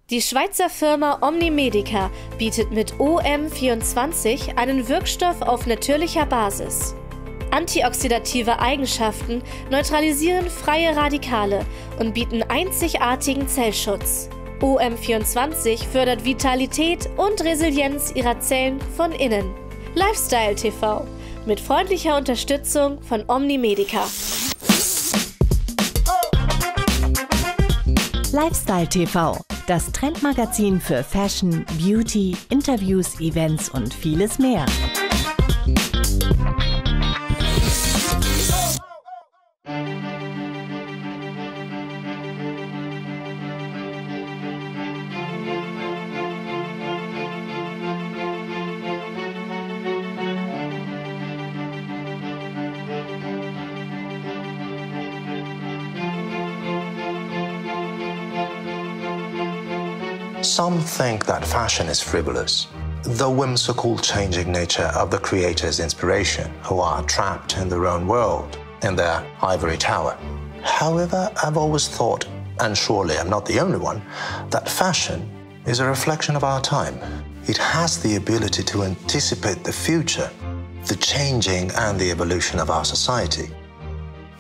Die Schweizer Firma Omnimedica bietet mit OM24 einen Wirkstoff auf natürlicher Basis. Antioxidative Eigenschaften neutralisieren freie Radikale und bieten einzigartigen Zellschutz. OM24 fördert Vitalität und Resilienz ihrer Zellen von innen. Lifestyle TV mit freundlicher Unterstützung von Omnimedica. Lifestyle TV, das Trendmagazin für Fashion, Beauty, Interviews, Events und vieles mehr. Some think that fashion is frivolous, the whimsical changing nature of the creator's inspiration, who are trapped in their own world, in their ivory tower. However, I've always thought, and surely I'm not the only one, that fashion is a reflection of our time. It has the ability to anticipate the future, the changing and the evolution of our society.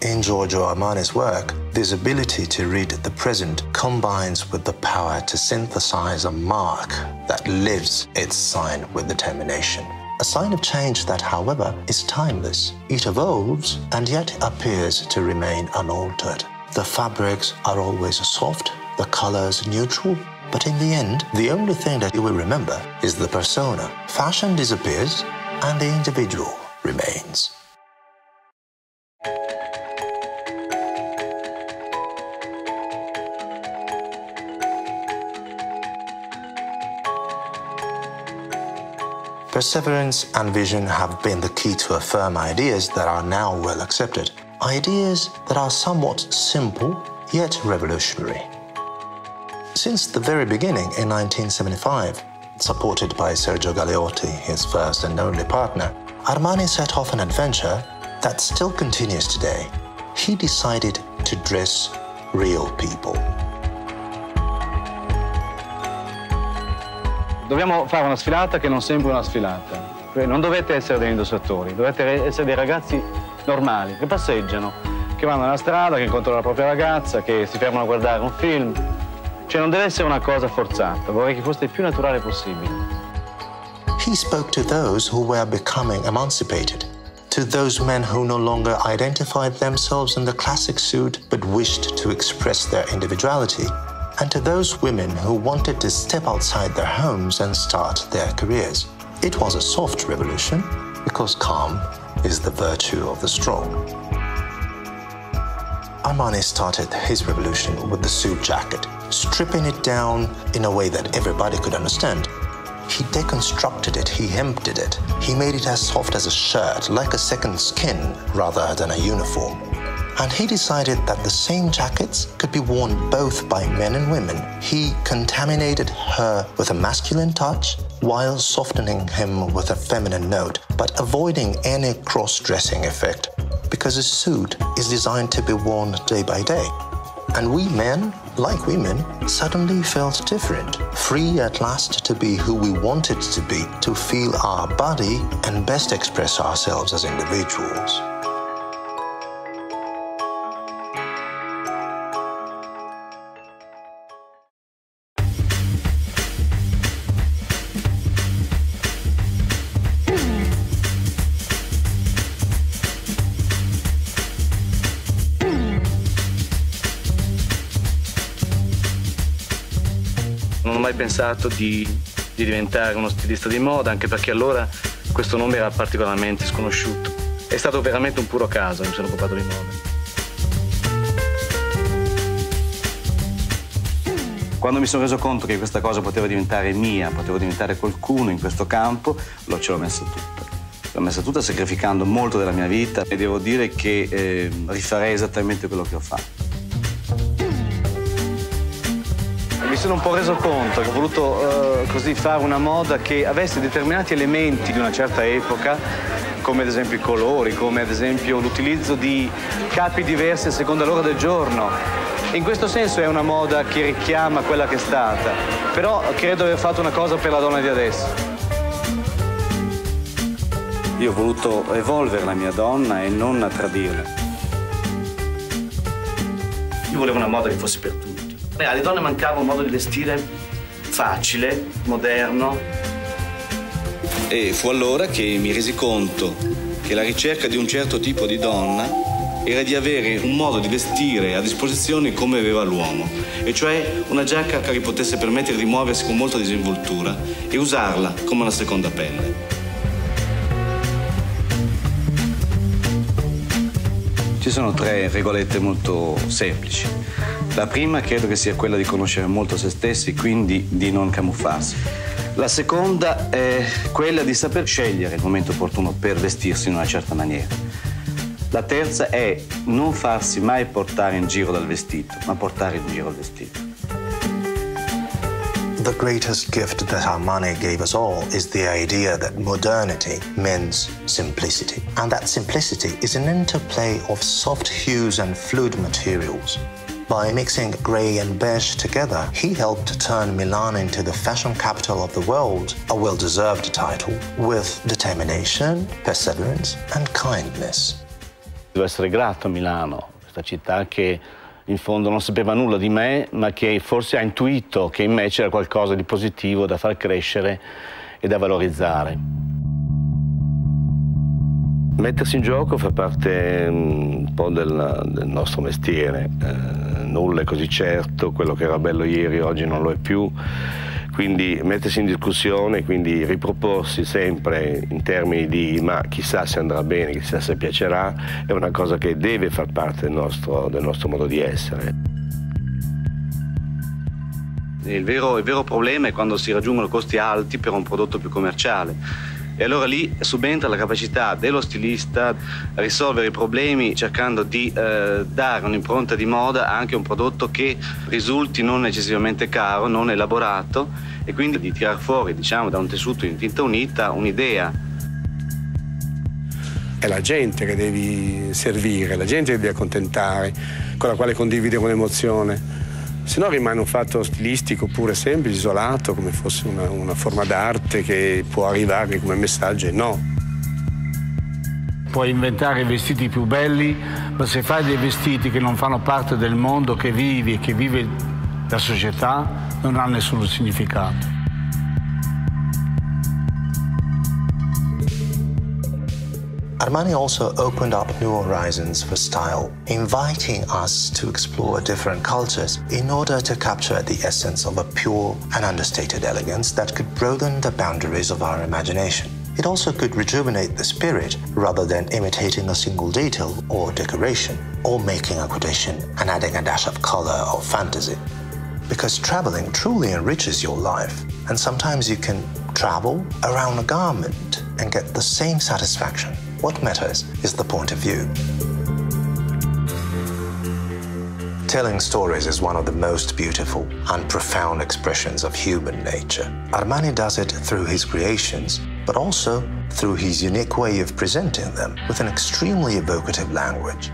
In Giorgio Armani's work, this ability to read the present combines with the power to synthesize a mark that lives its sign with determination. A sign of change that, however, is timeless. It evolves and yet appears to remain unaltered. The fabrics are always soft, the colors neutral, but in the end, the only thing that you will remember is the persona. Fashion disappears and the individual remains. Perseverance and vision have been the key to affirm ideas that are now well accepted. Ideas that are somewhat simple, yet revolutionary. Since the very beginning in 1975, supported by Sergio Galeotti, his first and only partner, Armani set off an adventure that still continues today. He decided to dress real people. Dobbiamo fare una sfilata che non sembra una sfilata. Non dovete essere degli indossatori, dovete essere dei ragazzi normali, che passeggiano, che vanno nella strada, che incontrano la propria ragazza, che si fermano a guardare un film. Cioè non deve essere una cosa forzata, vorrei che fosse il più naturale possibile. He spoke to those who were becoming emancipated, to those men who no longer identified themselves in the classic suit but wished to express their individuality, and to those women who wanted to step outside their homes and start their careers. It was a soft revolution, because calm is the virtue of the strong. Armani started his revolution with the suit jacket, stripping it down in a way that everybody could understand. He deconstructed it, he emptied it. He made it as soft as a shirt, like a second skin, rather than a uniform. And he decided that the same jackets could be worn both by men and women. He contaminated her with a masculine touch while softening him with a feminine note, but avoiding any cross-dressing effect, because a suit is designed to be worn day by day. And we men, like women, suddenly felt different, free at last to be who we wanted to be, to feel our body and best express ourselves as individuals. Non ho mai pensato di diventare uno stilista di moda, anche perché allora questo nome era particolarmente sconosciuto. È stato veramente un puro caso che mi sono occupato di moda. Quando mi sono reso conto che questa cosa poteva diventare mia, potevo diventare qualcuno in questo campo, ce l'ho messa tutta. L'ho messa tutta sacrificando molto della mia vita e devo dire che rifarei esattamente quello che ho fatto. Mi sono un po' reso conto che ho voluto così fare una moda che avesse determinati elementi di una certa epoca, come ad esempio i colori, come ad esempio l'utilizzo di capi diversi a seconda dell'ora del giorno, In questo senso è una moda che richiama quella che è stata, però credo di aver fatto una cosa per la donna di adesso. Io ho voluto evolvere la mia donna e non tradirla. Io volevo una moda che fosse per tutti. Alle donne mancava un modo di vestire facile, moderno. E fu allora che mi resi conto che la ricerca di un certo tipo di donna era di avere un modo di vestire a disposizione come aveva l'uomo, e cioè una giacca che gli potesse permettere di muoversi con molta disinvoltura e usarla come una seconda pelle. Ci sono 3 regolette molto semplici. La prima credo che sia quella di conoscere molto se stessi, quindi di non camuffarsi. La seconda è quella di saper scegliere il momento opportuno per vestirsi in una certa maniera. La terza è non farsi mai portare in giro dal vestito, ma portare in giro il vestito. The greatest gift that Armani gave us all is the idea that modernity means simplicity. And that simplicity is an interplay of soft hues and fluid materials. By mixing grey and beige together, he helped turn Milan into the fashion capital of the world, a well-deserved title, with determination, perseverance and kindness. Devo essere grato a Milano, questa città che in fondo non sapeva nulla di me, ma che forse ha intuito che in me c'era qualcosa di positivo da far crescere e da valorizzare. Mettersi in gioco fa parte un po' del nostro mestiere. Nulla è così certo, quello che era bello ieri oggi non lo è più. Quindi mettersi in discussione, quindi riproporsi sempre in termini di ma chissà se andrà bene, chissà se piacerà, è una cosa che deve far parte del nostro modo di essere. Il vero problema è quando si raggiungono costi alti per un prodotto più commerciale. E allora lì subentra la capacità dello stilista a risolvere i problemi cercando di dare un'impronta di moda anche a un prodotto che risulti non eccessivamente caro, non elaborato, e quindi di tirar fuori, diciamo, da un tessuto in tinta unita un'idea. È la gente che devi servire, la gente che devi accontentare, con la quale condividere un'emozione. Se no rimane un fatto stilistico pure semplice, isolato, come fosse una forma d'arte che può arrivare come messaggio, e no. Puoi inventare i vestiti più belli, ma se fai dei vestiti che non fanno parte del mondo che vivi e che vive la società, non ha nessun significato. Armani also opened up new horizons for style, inviting us to explore different cultures in order to capture the essence of a pure and understated elegance that could broaden the boundaries of our imagination. It also could rejuvenate the spirit rather than imitating a single detail or decoration, or making a quotation and adding a dash of color or fantasy. Because traveling truly enriches your life, and sometimes you can travel around a garment and get the same satisfaction. What matters is the point of view. Telling stories is one of the most beautiful and profound expressions of human nature. Armani does it through his creations, but also through his unique way of presenting them with an extremely evocative language.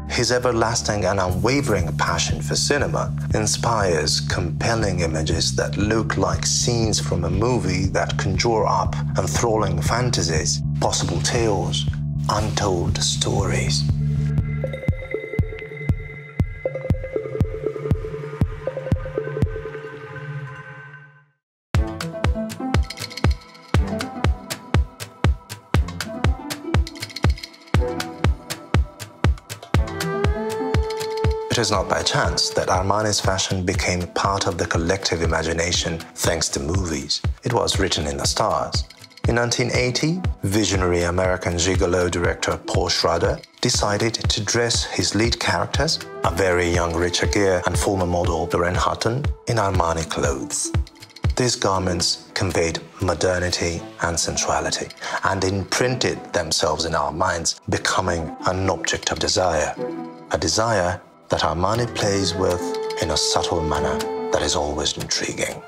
His everlasting and unwavering passion for cinema inspires compelling images that look like scenes from a movie that conjure up enthralling fantasies, possible tales, untold stories. It is not by chance that Armani's fashion became part of the collective imagination thanks to movies. It was written in the stars. In 1980, visionary American gigolo director Paul Schrader decided to dress his lead characters, a very young Richard Gere and former model Lorraine Hutton, in Armani clothes. These garments conveyed modernity and sensuality and imprinted themselves in our minds, becoming an object of desire. A desire that Armani plays with in a subtle manner that is always intriguing.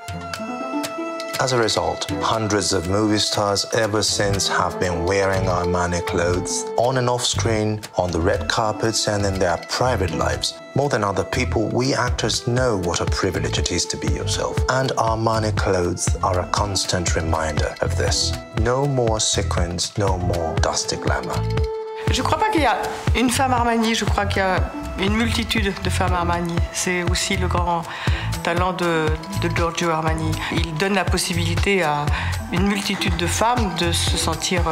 As a result, hundreds of movie stars ever since have been wearing Armani clothes on and off screen, on the red carpets and in their private lives. More than other people, we actors know what a privilege it is to be yourself, and Armani clothes are a constant reminder of this. No more sequins, no more dusty glamour. Je ne crois pas qu'il y a une femme Armani, je crois qu'il y a une multitude de femmes Armani. C'est aussi le grand talent de Giorgio Armani. Il donne la possibilité à une multitude de femmes de se sentir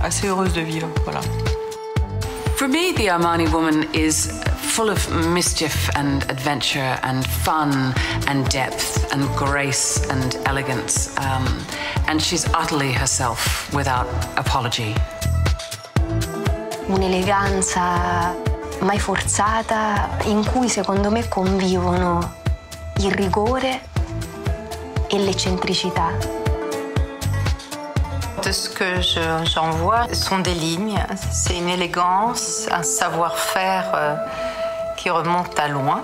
assez heureuses de vivre. Voilà. For me, the Armani woman is full of mischief and adventure and fun and depth and grace and elegance. And she's utterly herself without apology. Un'eleganza mai forzata in cui secondo me convivono il rigore et l'eccentricità. De ce que j'en vois sont des lignes, c'est une élégance, un savoir-faire qui remonte à loin.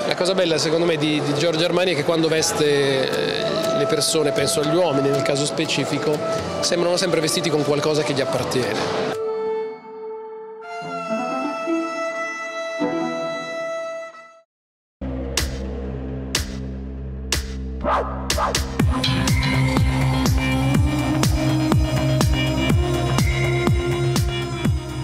La cosa bella secondo me di Giorgio Armani è che quando veste le persone, penso agli uomini nel caso specifico, sembrano sempre vestiti con qualcosa che gli appartiene.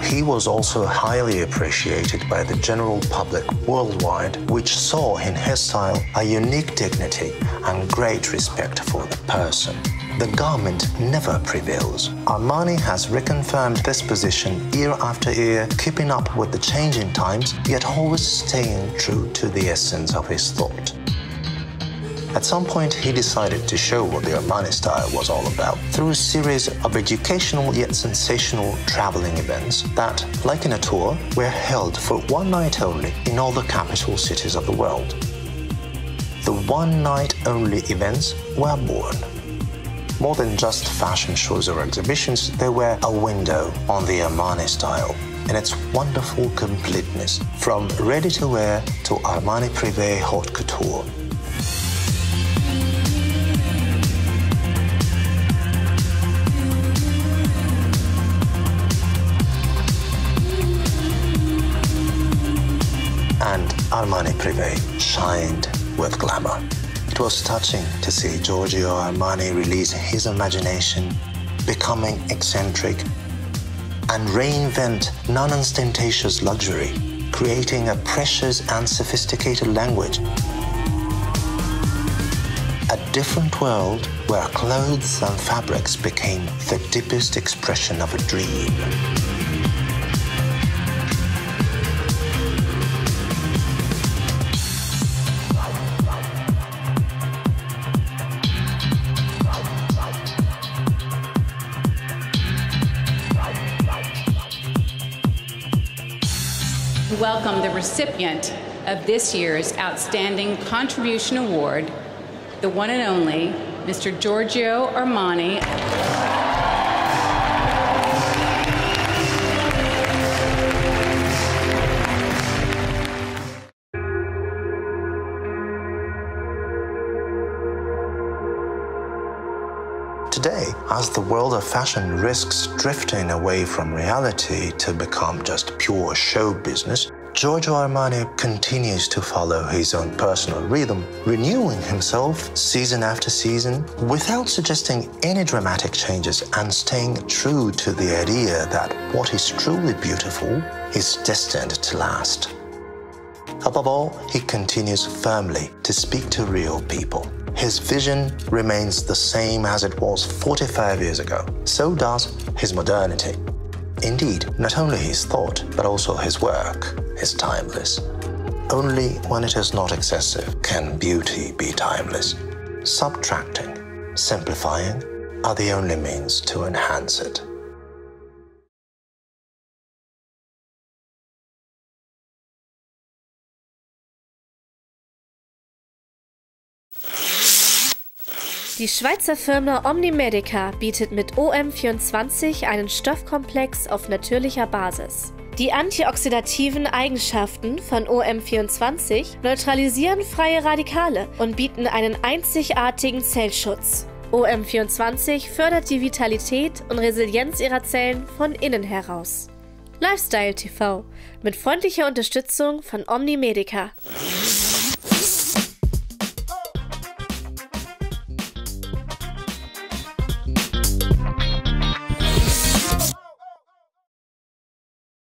He was also highly appreciated by the general public worldwide, which saw in his style a unique dignity and great respect for the person. The garment never prevails. Armani has reconfirmed this position year after year, keeping up with the changing times, yet always staying true to the essence of his thought. At some point, he decided to show what the Armani style was all about through a series of educational yet sensational traveling events that, like in a tour, were held for one night only in all the capital cities of the world. The one-night-only events were born. More than just fashion shows or exhibitions, they were a window on the Armani style in its wonderful completeness, from ready-to-wear to Armani Privé haute couture. And Armani Privé shined with glamour. It was touching to see Giorgio Armani release his imagination, becoming eccentric, and reinvent non-ostentatious luxury, creating a precious and sophisticated language. A different world where clothes and fabrics became the deepest expression of a dream. Welcome the recipient of this year's Outstanding Contribution Award, the one and only Mr. Giorgio Armani. Today, as the world of fashion risks drifting away from reality to become just pure show business, Giorgio Armani continues to follow his own personal rhythm, renewing himself season after season without suggesting any dramatic changes and staying true to the idea that what is truly beautiful is destined to last. Above all, he continues firmly to speak to real people. His vision remains the same as it was 45 years ago. So does his modernity. Indeed, not only his thought, but also his work is timeless. Only when it is not excessive can beauty be timeless. Subtracting, simplifying are the only means to enhance it. Die Schweizer Firma Omnimedica bietet mit OM24 einen Stoffkomplex auf natürlicher Basis. Die antioxidativen Eigenschaften von OM24 neutralisieren freie Radikale und bieten einen einzigartigen Zellschutz. OM24 fördert die Vitalität und Resilienz ihrer Zellen von innen heraus. Lifestyle TV mit freundlicher Unterstützung von Omni Medica.